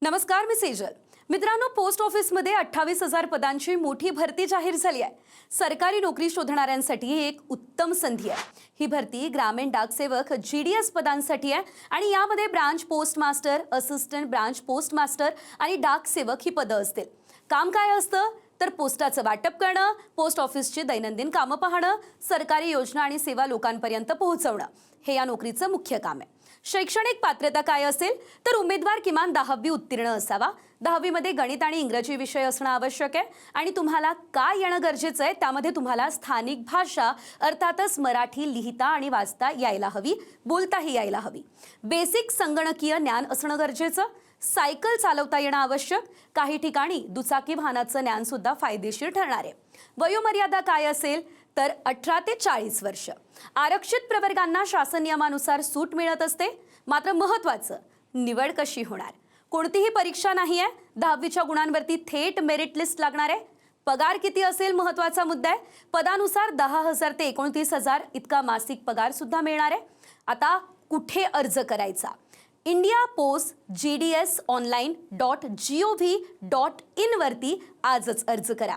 नमस्कार, मी सेजल. मित्रांनो, पोस्ट ऑफिसमध्ये 28,000 पदांची मोठी भरती जाहीर झाली आहे. सरकारी नोकरी शोधणाऱ्यांसाठी ही एक उत्तम संधी आहे. ही भरती ग्रामीण डाकसेवक GDS पदांसाठी आहे आणि यामध्ये branch post master, assistant branch post master आणि डाकसेवक ही पदं असतील. काम काय असतं तर पोस्टाचं वाटप करणं, पोस्ट ऑफिसची दैनंदिन कामं पाहणं, सरकारी योजना आणि सेवा लोकांपर्यंत पोहोचवणं हे या नोकरीचं मुख्य काम आहे. शैक्षणिक पात्रता काय असेल तर उमेदवार किमान 10वी उत्तीर्ण असावा. 10वी मध्ये गणित आणि इंग्रजी विषय असणं आवश्यक आहे आणि तुम्हाला काय येणं गरजेचं आहे त्यामध्ये तुम्हाला स्थानिक भाषा अर्थातच मराठी लिहिता आणि वाचता यायला हवी, बोलताही यायला हवी. बेसिक संगणकीय ज्ञान असणं गरजेचं. सायकल चालवता येणं आवश्यक. काही ठिकाणी दुचाकी वाहनाचं ज्ञान सुद्धा फायदेशीर ठरणार आहे. वयोमर्यादा काय असेल तर 18 ते 40 वर्ष. आरक्षित प्रवर्गांना शासन नियमानुसार सूट मिळत असते. मात्र महत्त्वाचं, निवड कशी होणार? कोणतीही परीक्षा नाही आहे. 10वीच्या गुणांवरती थेट मेरिट लिस्ट लागणार आहे. पगार किती असेल महत्त्वाचा मुद्दा आहे. पदानुसार 10,000 ते 29,000 इतका मासिक पगार सुद्धा मिळणार आहे. आता कुठे अर्ज करायचा? इंडिया पोस्ट GDS online.gov.in वरती आजच अर्ज करा.